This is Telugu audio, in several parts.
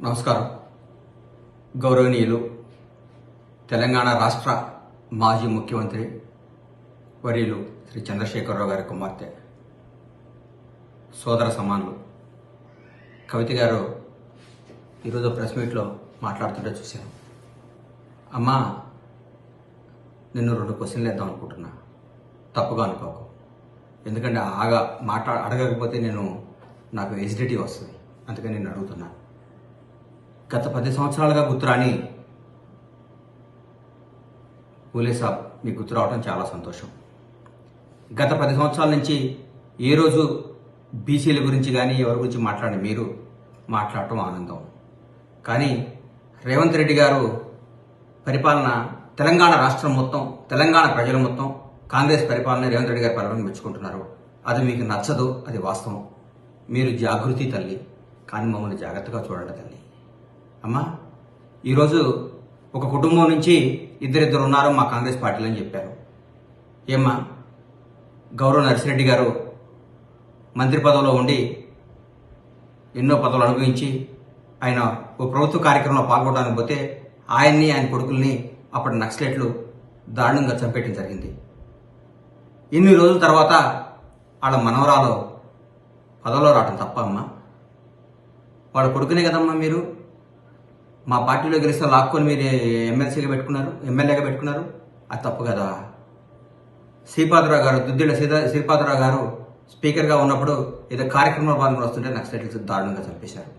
నమస్కారం. గౌరవనీయులు తెలంగాణ రాష్ట్ర మాజీ ముఖ్యమంత్రి వర్యులు శ్రీ చంద్రశేఖరరావు గారి కుమార్తె, సోదర సమానులు కవిత గారు ఈరోజు ప్రెస్ మీట్లో మాట్లాడుతుంటే చూశాను. అమ్మా, నిన్ను 2 క్వశ్చన్లు వేద్దాం అనుకుంటున్నా, తప్పుగా అనుకోకు. ఎందుకంటే అడగకపోతే నాకు ఎసిడిటీ వస్తుంది, అందుకని నేను అడుగుతున్నా. గత 10 సంవత్సరాలుగా గుర్తురాని పూలే సాబ్ మీకు గుర్తు రావడం చాలా సంతోషం. గత 10 సంవత్సరాల నుంచి ఏ రోజు బీసీల గురించి కానీ ఎవరి గురించి మీరు మాట్లాడటం ఆనందం. కానీ రేవంత్ రెడ్డి గారు పరిపాలన, తెలంగాణ రాష్ట్రం మొత్తం, తెలంగాణ ప్రజలు మొత్తం కాంగ్రెస్ పరిపాలన, రేవంత్ రెడ్డి గారి పరిపాలన మెచ్చుకుంటున్నారు. అది మీకు నచ్చదు, అది వాస్తవం. మీరు జాగృతి తల్లి, కానీ మమ్మల్ని జాగ్రత్తగా చూడండి తల్లి. అమ్మా, ఈరోజు ఒక కుటుంబం నుంచి ఇద్దరిద్దరు ఉన్నారు మా కాంగ్రెస్ పార్టీలో అని చెప్పారు. ఏమ్మా, గౌరవ నర్సిరెడ్డి గారు మంత్రి పదవిలో ఉండి ఎన్నో పదవులు అనుభవించి ఆయన ఓ ప్రభుత్వ కార్యక్రమంలో పాల్గొనడానికి పోతే ఆయన్ని, ఆయన కొడుకుల్ని అప్పటి నక్సలైట్లు దారుణంగా చంపేయడం జరిగింది. ఇన్ని రోజుల తర్వాత వాళ్ళ మనవరాలు పదవిలో రావటం తప్ప అమ్మా? వాళ్ళ కొడుకునే కదమ్మా మీరు మా పార్టీలో గెలిస్తే లాక్కొని మీరు ఎమ్మెల్యేగా పెట్టుకున్నారు. అది తప్పు కదా. శ్రీపాదరావు గారు, దుద్దిళ్ళ శ్రీపాదరావు గారు స్పీకర్గా ఉన్నప్పుడు ఏదో కార్యక్రమంలో పాల్గొని వస్తుంటే నక్సలైట్స్ దారుణంగా చంపేశారు.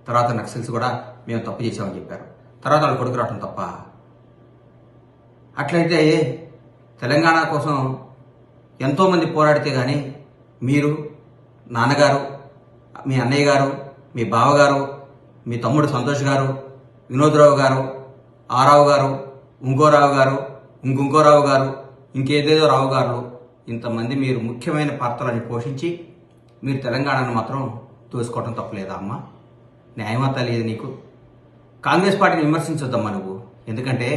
తర్వాత నక్సల్స్ కూడా మేము తప్పు చేశామని చెప్పారు. తర్వాత వాళ్ళ కొడుకు రావటం తప్ప? అట్లయితే తెలంగాణ కోసం ఎంతోమంది పోరాడితే కానీ మీరు, నాన్నగారు, మీ అన్నయ్య గారు, మీ బావగారు, మీ తమ్ముడు సంతోష్ గారు, వినోద్రావు గారు, ఆరావు గారు, ఇంకోరావు గారు, ఇంకోరావు గారు, ఇంకేదేదో రావు గారు, ఇంతమంది మీరు ముఖ్యమైన పాత్రలని పోషించి మీరు తెలంగాణను మాత్రం తోసుకోవటం తప్పలేదా అమ్మా? న్యాయమత లేదు నీకు? కాంగ్రెస్ పార్టీని విమర్శించొద్దమ్మా నువ్వు. ఎందుకంటే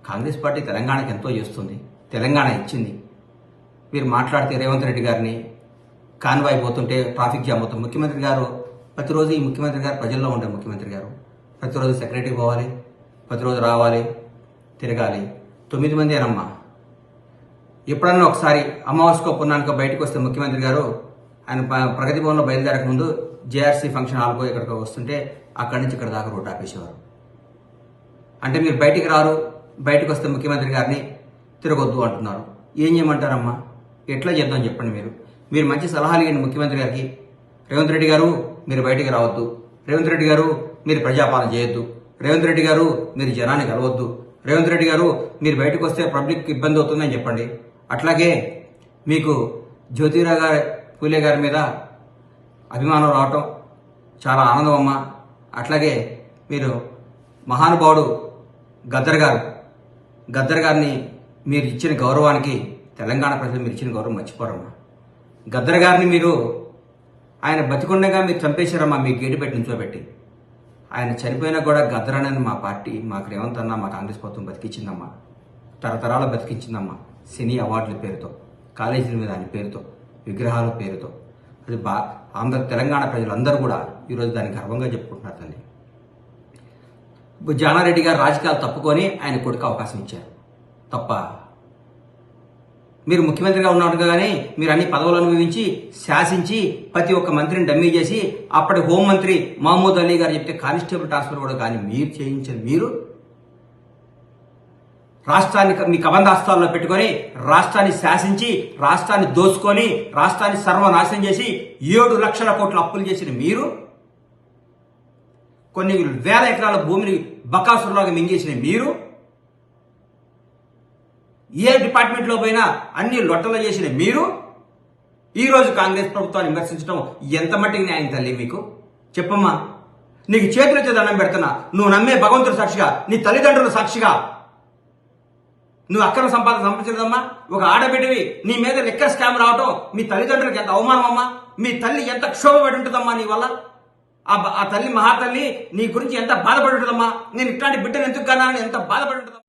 కాంగ్రెస్ పార్టీ తెలంగాణకి ఎంతో చేస్తుంది, తెలంగాణ ఇచ్చింది. మీరు మాట్లాడితే రేవంత్ రెడ్డి గారిని కాన్వాయ్ పోతుంటే ట్రాఫిక్ జామ్ అవుతుంది. ముఖ్యమంత్రి గారు ప్రతిరోజు, ఈ ముఖ్యమంత్రి గారు ప్రజల్లో ఉండే ముఖ్యమంత్రి గారు ప్రతిరోజు సెక్రటరీ పోవాలి, ప్రతిరోజు రావాలి, తిరగాలి. 9 మందేనమ్మా. ఎప్పుడన్నా ఒకసారి అమావాస్యకో పున్నానికో బయటకు వస్తే ముఖ్యమంత్రి గారు ఆయన ప్రగతి భవన్లో బయలుదేరక ముందు జేఆర్సీ ఫంక్షన్ హాల్కో ఇక్కడికో వస్తుంటే అక్కడి నుంచి ఇక్కడ దాకా రోడ్డు ఆపేసేవారు. అంటే మీరు బయటికి రారు, బయటకు వస్తే ముఖ్యమంత్రి గారిని తిరగొద్దు అంటున్నారు. ఏం చేయమంటారమ్మా? ఎట్లా చేద్దాం చెప్పండి. మీరు మంచి సలహాలు ఇవ్వండి ముఖ్యమంత్రి గారికి. రేవంత్ రెడ్డి గారు, మీరు బయటికి రావద్దు. రేవంత్ రెడ్డి గారు, మీరు ప్రజాపాలన చేయొద్దు. రేవంత్ రెడ్డి గారు, మీరు జనాన్ని కలవద్దు. రేవంత్ రెడ్డి గారు, మీరు బయటకు వస్తే పబ్లిక్ ఇబ్బంది అవుతుందని చెప్పండి. అట్లాగే మీకు జ్యోతిరావు గారి, పూలే గారి మీద అభిమానం రావటం చాలా ఆనందం అమ్మా. అట్లాగే మీరు మహానుభావుడు గద్దర్ గారిని మీరు ఇచ్చిన గౌరవానికి తెలంగాణ ప్రజలు మీరు ఇచ్చిన గౌరవం మర్చిపోరమ్మా. గద్దర్ గారిని మీరు, ఆయన బతికుండగా మీరు చంపేశారమ్మా, మీ గేటు పెట్టి నుంచోబెట్టి. ఆయన చనిపోయినా కూడా గద్దర్ అనేది మా పార్టీ, మాకు రేవంత్ అన్న, మా కాంగ్రెస్ ప్రభుత్వం బతికించిందమ్మా. తరతరాలు బతికించిందమ్మా. సినీ అవార్డుల పేరుతో, కాలేజీల మీద ఆయన పేరుతో, విగ్రహాల పేరుతో. అది తెలంగాణ ప్రజలందరూ కూడా ఈరోజు దాన్ని గర్వంగా చెప్పుకుంటున్నారు తల్లి. జానారెడ్డి గారు రాజకీయాలు తప్పుకొని ఆయన కొడుకు అవకాశం ఇచ్చారు తప్ప? మీరు ముఖ్యమంత్రిగా ఉన్నట్టుగానే మీరు అన్ని పదవులు అనుభవించి, శాసించి, ప్రతి ఒక్క మంత్రిని డమ్మీ చేసి, అప్పటి హోంమంత్రి మహమూద్ అలీ గారు చెప్తే కానిస్టేబుల్ ట్రాన్స్ఫర్ కూడా కానీ మీరు చేయించారు. మీరు రాష్ట్రాన్ని మీ కబంధాస్తాల్లో పెట్టుకొని రాష్ట్రాన్ని శాసించి, రాష్ట్రాన్ని దోచుకొని, రాష్ట్రాన్ని సర్వనాశనం చేసి 7 లక్షల కోట్ల అప్పులు చేసిన మీరు, కొన్ని వేల ఎకరాల భూమిని బకాసురులాగా మింగేసిన మీరు, ఏ డిపార్ట్మెంట్లో పోయినా అన్ని లొట్టలు చేసిన మీరు, ఈరోజు కాంగ్రెస్ ప్రభుత్వాన్ని విమర్శించడం ఎంత మట్టికి న్యాయం తల్లి మీకు? చెప్పమ్మా. నీకు చేతులెత్తి దండం పెడుతున్నా. నువ్వు నమ్మే భగవంతుడు సాక్షిగా, నీ తల్లిదండ్రుల సాక్షిగా, నువ్వు అక్రమ సంపాదించదమ్మా. ఒక ఆడబిడ్డవి నీ మీద లెక్క స్కామ్ రావటం మీ తల్లిదండ్రులకు ఎంత అవమానం అమ్మా. మీ తల్లి ఎంత క్షోభపడి ఉంటుందమ్మా నీ వల్ల. ఆ తల్లి, మహాతల్లి నీ గురించి ఎంత బాధపడి ఉంటుందమ్మా. నేను ఇట్లాంటి బిడ్డను ఎందుకు కన్నానని ఎంత బాధపడి ఉంటుందమ్మా.